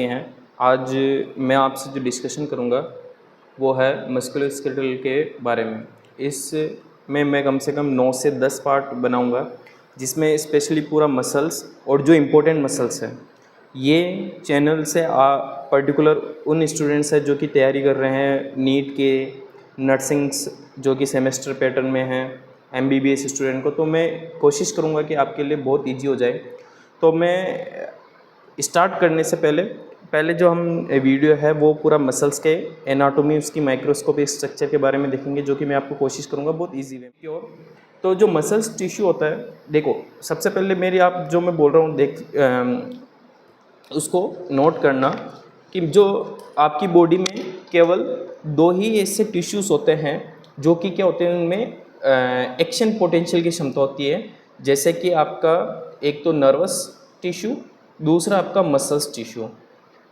हैं। आज मैं आपसे जो डिस्कशन करूंगा वो है मस्कुलोस्केलेटल के बारे में। इसमें मैं कम से कम 9 से 10 पार्ट बनाऊंगा, जिसमें स्पेशली पूरा मसल्स और जो इम्पोर्टेंट मसल्स हैं ये चैनल से पर्टिकुलर उन स्टूडेंट्स हैं जो कि तैयारी कर रहे हैं नीट के, नर्सिंग्स जो कि सेमेस्टर पैटर्न में हैं, MBBS स्टूडेंट को, तो मैं कोशिश करूँगा कि आपके लिए बहुत ईजी हो जाए। तो मैं स्टार्ट करने से पहले जो हम वीडियो है वो पूरा मसल्स के एनाटोमी, उसकी माइक्रोस्कोपिक स्ट्रक्चर के बारे में देखेंगे, जो कि मैं आपको कोशिश करूँगा बहुत इजी वे में। और तो जो मसल्स टिश्यू होता है, देखो सबसे पहले मेरी आप जो मैं बोल रहा हूँ उसको नोट करना कि जो आपकी बॉडी में केवल 2 ही ऐसे टिश्यूज़ होते हैं जो कि क्या होते हैं, उनमें एक्शन पोटेंशियल की क्षमता होती है। जैसे कि आपका एक तो नर्वस टिश्यू, दूसरा आपका मसल्स टिश्यू।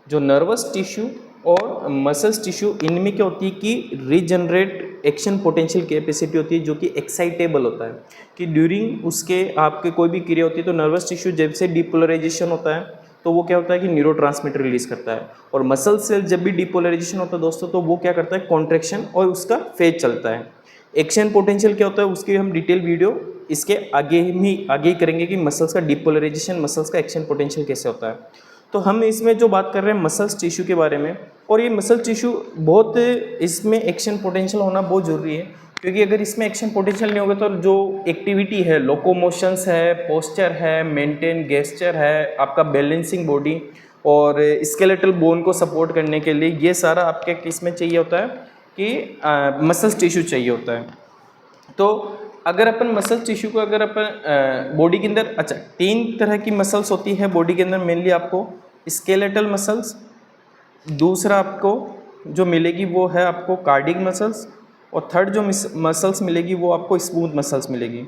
जो नर्वस टिश्यू और मसल्स टिश्यू, इनमें क्या होती है कि रीजनरेट एक्शन पोटेंशियल कैपेसिटी होती है, जो कि एक्साइटेबल होता है कि ड्यूरिंग उसके आपके कोई भी क्रिया होती है तो नर्वस टिश्यू जब से डिपोलराइजेशन होता है तो वो क्या होता है कि न्यूरोट्रांसमीटर रिलीज करता है, और मसल सेल जब भी डिपोलराइजेशन होता है दोस्तों तो वो क्या करता है, कॉन्ट्रैक्शन और उसका फेज चलता है। एक्शन पोटेंशियल क्या होता है उसकी हम डिटेल वीडियो इसके आगे ही करेंगे कि मसल्स का डिपोलराइजेशन, मसल्स का एक्शन पोटेंशियल कैसे होता है। तो हम इसमें जो बात कर रहे हैं मसल्स टिश्यू के बारे में, और ये मसल टिश्यू बहुत, इसमें एक्शन पोटेंशियल होना बहुत ज़रूरी है, क्योंकि अगर इसमें एक्शन पोटेंशियल नहीं होगा तो जो एक्टिविटी है, लोकोमोशंस है, पोस्चर है, मेंटेन गेस्चर है, आपका बैलेंसिंग बॉडी और स्केलेटल बोन को सपोर्ट करने के लिए, ये सारा आपके किस में चाहिए होता है कि मसल्स टिश्यू चाहिए होता है। तो अगर अपन मसल टिश्यू को, अगर अपन बॉडी के अंदर, अच्छा 3 तरह की मसल्स होती है बॉडी के अंदर मेनली, आपको स्केलेटल मसल्स, दूसरा आपको जो मिलेगी वो है आपको कार्डिक मसल्स, और थर्ड जो मसल्स मिलेगी वो आपको स्मूथ मसल्स मिलेगी।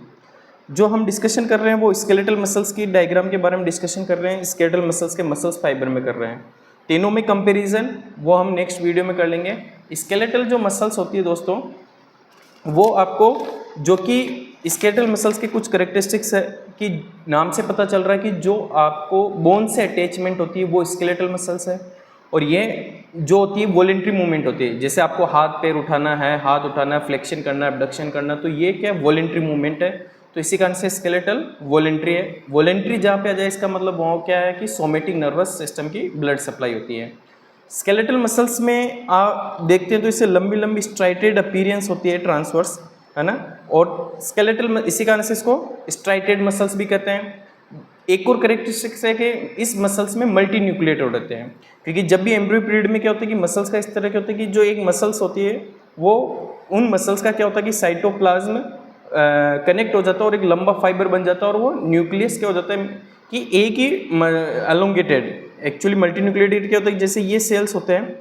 जो हम डिस्कशन कर रहे हैं वो स्केलेटल मसल्स की डायग्राम के बारे में डिस्कशन कर रहे हैं, स्केलेटल मसल्स के मसल्स फाइबर में कर रहे हैं। तीनों में कंपैरिजन वो हम नेक्स्ट वीडियो में कर लेंगे। स्केलेटल जो मसल्स होती है दोस्तों, वो आपको, जो कि स्केलेटल मसल्स के कुछ करेक्टरिस्टिक्स है कि नाम से पता चल रहा है कि जो आपको बोन से अटैचमेंट होती है वो स्केलेटल मसल्स है, और ये जो होती है वॉलेंट्री मूवमेंट होती है, जैसे आपको हाथ पैर उठाना है, हाथ उठाना है, फ्लेक्शन करना है, एब्डक्शन करना, तो ये क्या वॉलेंट्री मूवमेंट है। तो इसी कारण से स्केलेटल वॉलेंट्री है। वॉलेंट्री जहाँ पे आ जाए इसका मतलब वो क्या है कि सोमेटिक नर्वस सिस्टम की ब्लड सप्लाई होती है। स्केलेटल मसल्स में आप देखते हैं तो इससे लंबी लंबी स्ट्राइटेड अपीयरेंस होती है, ट्रांसवर्स, है ना, और स्केलेटल इसी कारण से इसको स्ट्राइटेड मसल्स भी कहते हैं। एक और करेक्टरिस्टिक्स है कि इस मसल्स में मल्टी न्यूक्लिएटेड होते हैं, क्योंकि जब भी एम्ब्रियो पीरियड में क्या होता है कि मसल्स का इस तरह क्या होता है कि जो एक मसल्स होती है वो, उन मसल्स का क्या होता है कि साइटोप्लाज्म कनेक्ट हो जाता है और एक लंबा फाइबर बन जाता है, और वो न्यूक्लियस क्या हो जाता है कि एक ही एलोंगेटेड, एक्चुअली मल्टी न्यूक्लिएटेड क्या होता है, जैसे ये सेल्स होते हैं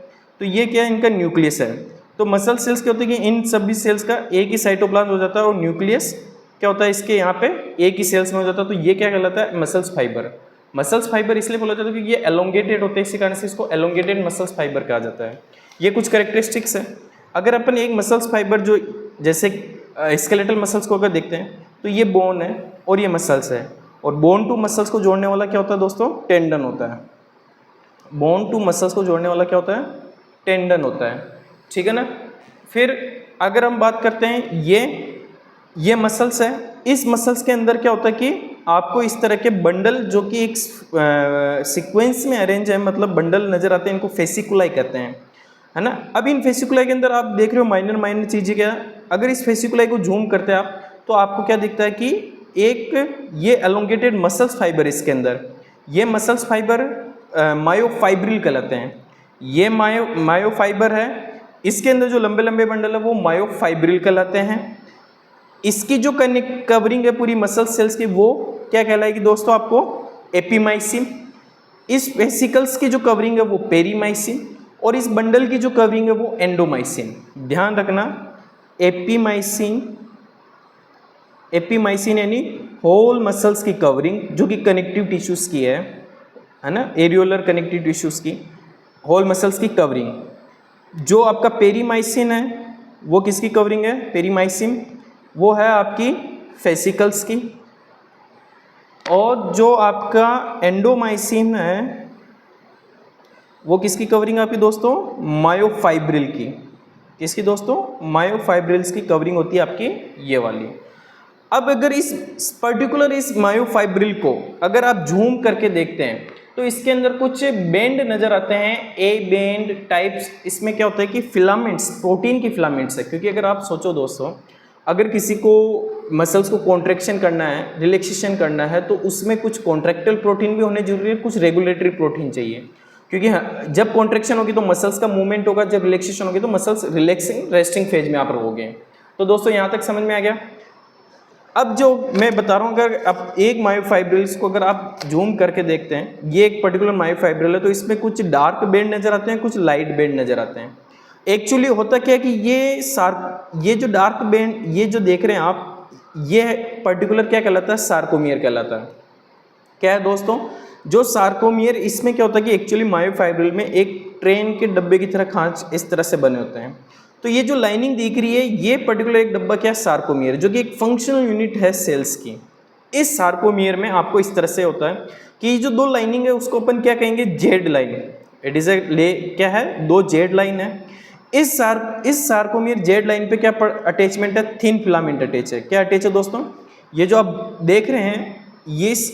तो ये क्या है, इनका न्यूक्लियस है। तो मसल सेल्स क्या होते हैं कि इन सभी सेल्स का एक ही साइटोप्लाज्म हो जाता है, और न्यूक्लियस क्या होता है इसके यहाँ पे एक ही सेल्स में हो जाता है, तो ये क्या कहलाता है, मसल्स फाइबर। मसल्स फाइबर इसलिए बोला जाता है क्योंकि ये एलोंगेटेड होते हैं, इसी कारण से इसको एलोंगेटेड मसल्स फाइबर कहा जाता है। ये कुछ करेक्टरिस्टिक्स है। अगर अपन एक मसल्स फाइबर जो, जैसे स्केलेटल मसल्स को अगर देखते हैं तो ये बोन है और ये मसल्स है, और बोन टू मसल्स को जोड़ने वाला क्या होता है दोस्तों, टेंडन होता है। बोन टू मसल्स को जोड़ने वाला क्या होता है, टेंडन होता है, ठीक है ना। फिर अगर हम बात करते हैं ये मसल्स है, इस मसल्स के अंदर क्या होता है कि आपको इस तरह के बंडल जो कि एक सीक्वेंस में अरेंज है, मतलब बंडल नजर आते हैं, इनको फेसिकुलाई कहते हैं, है ना। अब इन फेसिकुलाई के अंदर आप देख रहे हो माइनर चीजें क्या, अगर इस फेसिकुलाई को जूम करते हैं आप तो आपको क्या दिखता है कि एक ये एलोंगेटेड मसल्स फाइबर, इसके अंदर ये मसल्स फाइबर मायोफाइब्रिल कहलाते हैं। ये मायोफाइबर है, इसके अंदर जो लंबे लंबे बंडल है वो मायोफाइब्रिल कहलाते हैं। इसकी जो कवरिंग है पूरी मसल सेल्स की वो क्या कहलाएगी दोस्तों, आपको एपीमाइसिन। इस वेसिकल्स की जो कवरिंग है वो पेरीमाइसिन, और इस बंडल की जो कवरिंग है वो एंडोमाइसिन। ध्यान रखना, एपीमाइसिन यानी होल मसल्स की कवरिंग जो कि कनेक्टिव टिश्यूज की है ना, एरियोलर कनेक्टिव टिश्यूज की, होल मसल्स की कवरिंग। जो आपका पेरीमाइसिन है वो किसकी कवरिंग है, पेरीमाइसिन वो है आपकी फेसिकल्स की, और जो आपका एंडोमाइसिन है वो किसकी कवरिंग आपकी दोस्तों? मायोफाइब्रिल की। किसकी दोस्तों? मायोफाइब्रिल्स की कवरिंग होती है आपकी ये वाली। अब अगर इस पर्टिकुलर इस मायोफाइब्रिल को अगर आप जूम करके देखते हैं तो इसके अंदर कुछ बैंड नजर आते हैं, ए बैंड टाइप्स। इसमें क्या होता है कि फिलामेंट्स, प्रोटीन की फिलामेंट्स है। क्योंकि अगर आप सोचो दोस्तों, अगर किसी को मसल्स को कॉन्ट्रैक्शन करना है, रिलैक्सेशन करना है, तो उसमें कुछ कॉन्ट्रैक्टाइल प्रोटीन भी होने जरूरी है, कुछ रेगुलेटरी प्रोटीन चाहिए। क्योंकि जब कॉन्ट्रैक्शन होगी तो मसल्स का मूवमेंट होगा, जब रिलैक्सेशन होगी तो मसल्स रिलैक्सिंग रेस्टिंग फेज में आप रहोगे। तो दोस्तों यहाँ तक समझ में आ गया। अब जो मैं बता रहा हूँ, अगर आप एक मायोफाइब्रिल्स को अगर आप जूम करके देखते हैं, ये एक पर्टिकुलर मायोफाइब्रिल है, तो इसमें कुछ डार्क बैंड नजर आते हैं, कुछ लाइट बैंड नजर आते हैं। एक्चुअली होता क्या है कि ये जो डार्क बैंड ये जो देख रहे हैं आप, ये पर्टिकुलर क्या कहलाता है? सार्कोमियर कहलाता है। क्या है दोस्तों? जो सार्कोमियर, इसमें क्या होता है कि एक्चुअली मायोफाइब्रिल में एक ट्रेन के डब्बे की तरह खांच इस तरह से बने होते हैं। तो ये जो लाइनिंग दिख रही है, ये पर्टिकुलर एक डब्बा क्या है? सार्कोमियर, जो कि एक फंक्शनल यूनिट है सेल्स की। इस सार्कोमियर में आपको इस तरह से होता है कि जो दो लाइनिंग है उसको अपन क्या कहेंगे? Z line. इट इज क्या है? दो जेड लाइन है। इस सार्कोमियर जेड लाइन पे क्या अटैचमेंट है? थिन फिलामेंट अटैच है। क्या अटैच है दोस्तों? ये जो आप देख रहे हैं, ये इस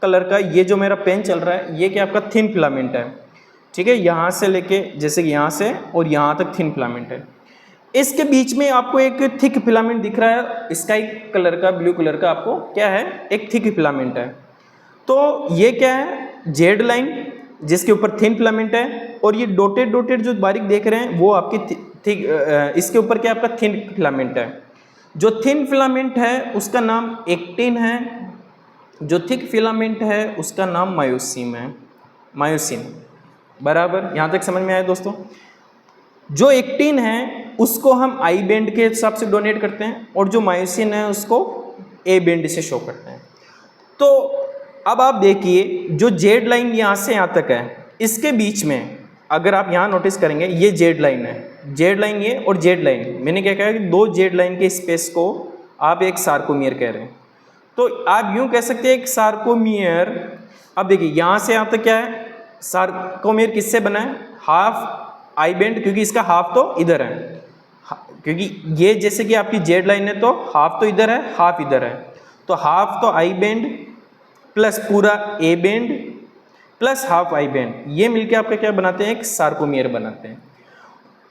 कलर का, ये जो मेरा पेन चल रहा है, ये क्या आपका थिन फिलामेंट है। ठीक है, यहाँ से लेके जैसे कि यहाँ से और यहाँ तक थिन फिलामेंट है। इसके बीच में आपको एक थिक फिलामेंट दिख रहा है, स्काई कलर का, ब्लू कलर का, आपको क्या है? एक थिक फिलामेंट है। तो ये क्या है? जेड लाइन, जिसके ऊपर थिन फिलामेंट है। और ये डॉटेड डॉटेड जो बारीक देख रहे हैं, वो आपकी थिक, इसके ऊपर क्या आपका? थिन फिलामेंट है। जो थिन फिलामेंट है उसका नाम एक्टिन है, जो थिक फिलामेंट है उसका नाम मायोसिन है। मायोसिन, बराबर? यहाँ तक समझ में आया दोस्तों? जो एक्टिन है उसको हम आई बैंड के हिसाब से डोनेट करते हैं, और जो मायोसिन है उसको ए बैंड से शो करते हैं। तो अब आप देखिए, जो जेड लाइन यहाँ से यहाँ तक है, इसके बीच में अगर आप यहाँ नोटिस करेंगे, ये जेड लाइन है, जेड लाइन ये और जेड लाइन, मैंने क्या कहा कि दो जेड लाइन के स्पेस को आप एक सार्कोमियर कह रहे हैं। तो आप यूँ कह सकते हैं एक सार्कोमियर। अब देखिए यहाँ से यहाँ तक क्या है? सार्कोमियर किससे बना है? हाफ आई बैंड, क्योंकि इसका हाफ तो इधर है, क्योंकि ये जैसे कि आपकी जेड लाइन है तो हाफ तो इधर है, हाफ इधर है। तो हाफ तो आई बैंड प्लस पूरा A band plus half I band, ये मिलके आपका क्या बनाते हैं? एक सार्कोमियर बनाते हैं।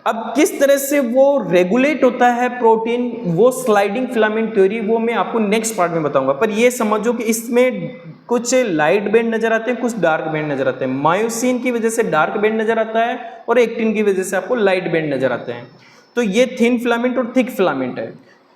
अब किस तरह से वो रेगुलेट होता है प्रोटीन, वो स्लाइडिंग फिलामेंट थ्योरी, वो मैं आपको नेक्स्ट पार्ट में बताऊंगा। पर ये समझो कि इसमें कुछ लाइट बैंड नजर आते हैं, कुछ डार्क बैंड नजर आते हैं। मायोसिन की वजह से डार्क बैंड नजर आता है और एक्टिन की वजह से आपको लाइट बैंड नजर आते हैं। तो ये थिन फिलामेंट और थिक फिलामेंट है,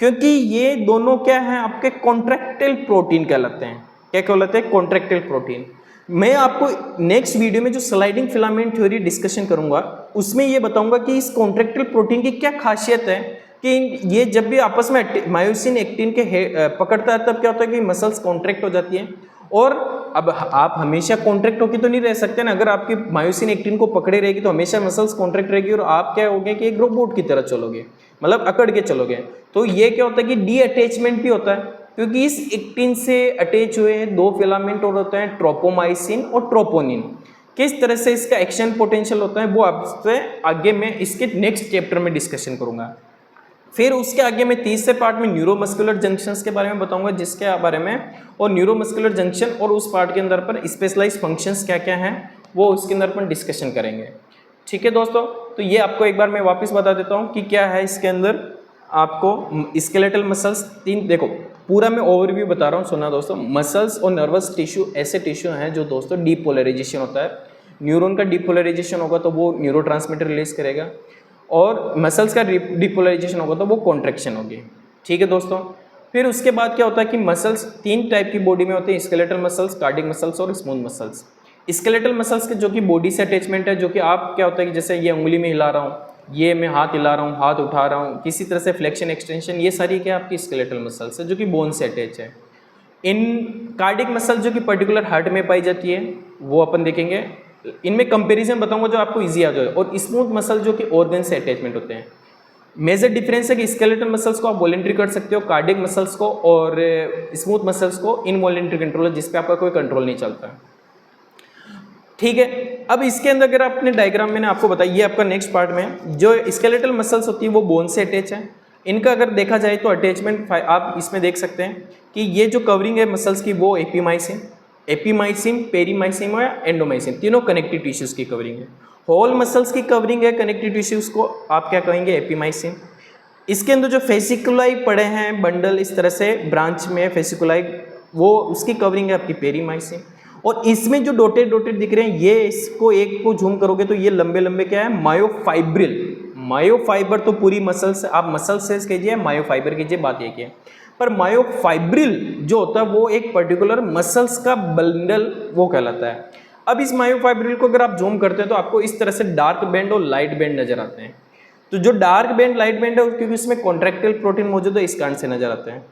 क्योंकि ये दोनों क्या है? आपके कॉन्ट्रैक्टाइल प्रोटीन कहलाते हैं। क्या कहलाते हैं? Contractile protein. मैं आपको नेक्स्ट वीडियो में जो स्लाइडिंग फिलामेंट थ्योरी डिस्कशन करूंगा, उसमें ये बताऊंगा कि इस कॉन्ट्रैक्टाइल प्रोटीन की क्या खासियत है कि ये जब भी आपस में मायोसिन एक्टिन के पकड़ता है, तब क्या होता है कि मसल्स कॉन्ट्रैक्ट हो जाती हैं। और अब आप हमेशा कॉन्ट्रैक्ट होकर तो नहीं रह सकते ना, अगर आपकी मायोसिन एक्टिन को पकड़े रहेगी तो हमेशा मसल्स कॉन्ट्रैक्ट रहेगी और आप क्या होगे कि एक रोबोट की तरह चलोगे, मतलब अकड़ के चलोगे। तो ये क्या होता है कि डी अटैचमेंट भी होता है, क्योंकि इस एक्टिन से अटैच हुए दो फिलामेंट और होते हैं, ट्रोपोमाइसिन और ट्रोपोनिन। किस तरह से इसका एक्शन पोटेंशियल होता है वो आपसे आगे मैं इसके नेक्स्ट चैप्टर में डिस्कशन करूंगा। फिर उसके आगे मैं तीसरे पार्ट में न्यूरोमस्कुलर जंक्शंस के बारे में बताऊंगा, जिसके बारे में, और न्यूरोमस्कुलर जंक्शन और उस पार्ट के अंदर पर स्पेशलाइज फंक्शंस क्या क्या हैं वो उसके अंदर पर डिस्कशन करेंगे। ठीक है दोस्तों, तो ये आपको एक बार मैं वापस बता देता हूँ कि क्या है इसके अंदर। आपको स्केलेटल मसल्स तीन, देखो पूरा मैं ओवरव्यू बता रहा हूँ, सुना दोस्तों। मसल्स और नर्वस टिश्यू ऐसे टिश्यू हैं जो दोस्तों डीपोलराइजेशन होता है। न्यूरॉन का डीपोलराइजेशन होगा तो वो न्यूरोट्रांसमीटर रिलीज करेगा, और मसल्स का डीपोलराइजेशन होगा तो वो कॉन्ट्रैक्शन होगी। ठीक है दोस्तों, फिर उसके बाद क्या होता है कि मसल्स तीन टाइप की बॉडी में होते हैं, स्केलेटल मसल्स, कार्डियक मसल्स और स्मूथ मसल्स। स्केलेटल मसल्स के जो कि बॉडी से अटैचमेंट है, जो कि आप क्या होता है कि जैसे ये उंगली में हिला रहा हूँ, ये मैं हाथ हिला रहा हूँ, हाथ उठा रहा हूँ, किसी तरह से फ्लेक्शन एक्सटेंशन, ये सारी क्या आपकी स्केलेटल मसल्स है जो कि बोन से अटैच है। इन कार्डियक मसल जो कि पर्टिकुलर हार्ट में पाई जाती है वो अपन देखेंगे, इनमें कंपैरिजन बताऊंगा जो आपको इजी आ जाए। और स्मूथ मसल जो कि ऑर्गन से अटैचमेंट होते हैं। मेजर डिफरेंस है कि स्केलेटल मसल्स को आप वॉलेंट्री कर सकते हो, कार्डियक मसल्स को और स्मूथ मसल्स को इनवॉलेंट्री कंट्रोल है, जिस पे आपका कोई कंट्रोल नहीं चलता। ठीक है। अब इसके अंदर अगर आपने डायग्राम मैंने आपको बताया, ये आपका नेक्स्ट पार्ट में है। जो स्केलेटल मसल्स होती है वो बोन से अटैच है। इनका अगर देखा जाए तो अटैचमेंट आप इसमें देख सकते हैं कि ये जो कवरिंग है मसल्स की वो एपीमाइसिन, पेरीमाइसिन या एंडोमाइसिन, तीनों कनेक्टिव टिश्यूज की कवरिंग है। होल मसल्स की कवरिंग है कनेक्टिव टिश्यूज को आप क्या कहेंगे, एपीमाइसिन। इसके अंदर जो फेसिकुलाई पड़े हैं बंडल इस तरह से ब्रांच में फेसिकुलाई, वो उसकी कवरिंग है आपकी पेरीमाइसिन। और इसमें जो डॉटेड डॉटेड दिख रहे हैं ये, इसको एक को जूम करोगे तो ये लंबे लंबे क्या है, मायोफाइब्रिल। मायोफाइबर तो पूरी मसल्स, आप मसल सेल्स कीजिए, मायोफाइबर कीजिए, बात एक है। पर मायोफाइब्रिल जो होता है वो एक पर्टिकुलर मसल्स का बंडल वो कहलाता है। अब इस मायोफाइब्रिल को अगर आप जूम करते हैं तो आपको इस तरह से डार्क बैंड और लाइट बैंड नजर आते हैं। तो जो डार्क बैंड लाइट बैंड है क्योंकि इसमें कॉन्ट्रैक्टाइल प्रोटीन मौजूद है, इस कारण से नजर आते हैं।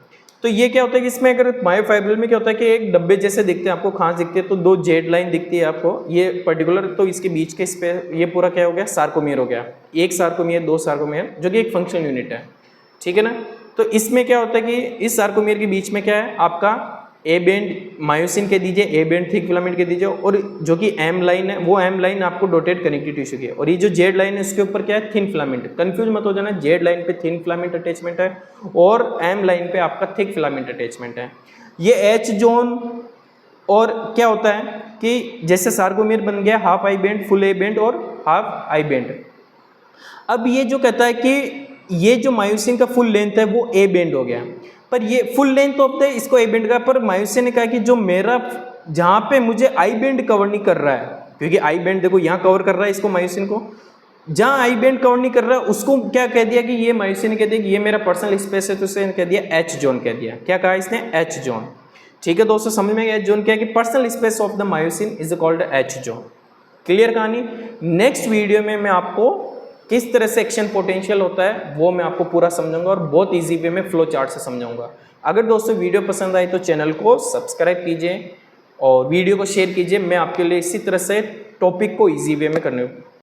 तो ये क्या होता है कि इसमें अगर मायोफाइब्रिल में क्या होता है कि एक डब्बे जैसे दिखते हैं आपको, खांस दिखती है तो दो जेड लाइन दिखती है आपको, ये पर्टिकुलर, तो इसके बीच के ये पूरा क्या हो गया, सार्कोमियर हो गया। एक सार्कोमियर, दो सार्कोमियर, जो कि एक फंक्शनल यूनिट है, ठीक है ना। तो इसमें क्या होता है कि इस सार्कोमियर के बीच में क्या है आपका ए बैंड मायोसिन के दीजिए, ए बैंड थिक फिलामेंट के दीजिए, और जो कि एम लाइन है वो एम लाइन आपको डॉटेड कनेक्टिव टिश्यू की है, और ये जो जेड लाइन है इसके ऊपर क्या है, थिन फिलामेंट। कंफ्यूज मत हो जाना, जेड लाइन पे थिन फिलामेंट अटैचमेंट है और एम लाइन पे आपका थिक फिलामेंट अटैचमेंट है। ये एच जोन, और क्या होता है कि जैसे सार्कोमियर बन गया half I band, full A band और हाफ आई बैंड। अब ये जो कहता है कि ये जो मायोसिन का फुल लेंथ है वो ए बैंड हो गया, पर ये फुल लेंथ होता है इसको ए बैंड का, पर मायोसिन ने कहा कि जो मेरा जहाँ पे मुझे आई बैंड कवर नहीं कर रहा है, क्योंकि आई बैंड देखो यहाँ कवर कर रहा है इसको मायोसिन को, जहाँ आई बैंड कवर नहीं कर रहा है उसको क्या कह दिया कि ये मायोसिन ने कह दिया कि ये मेरा पर्सनल स्पेस है, तो उसने कह दिया एच जोन कह दिया। क्या कहा इसने, एच जोन। ठीक है दोस्तों, समझ में एच जोन क्या है कि personal space of the myosin is called H zone. Clear कहानी। नेक्स्ट वीडियो में मैं आपको किस तरह से एक्शन पोटेंशियल होता है वो मैं आपको पूरा समझाऊंगा और बहुत इजी वे में फ्लो चार्ट से समझाऊंगा। अगर दोस्तों वीडियो पसंद आई तो चैनल को सब्सक्राइब कीजिए और वीडियो को शेयर कीजिए। मैं आपके लिए इसी तरह से टॉपिक को इजी वे में करने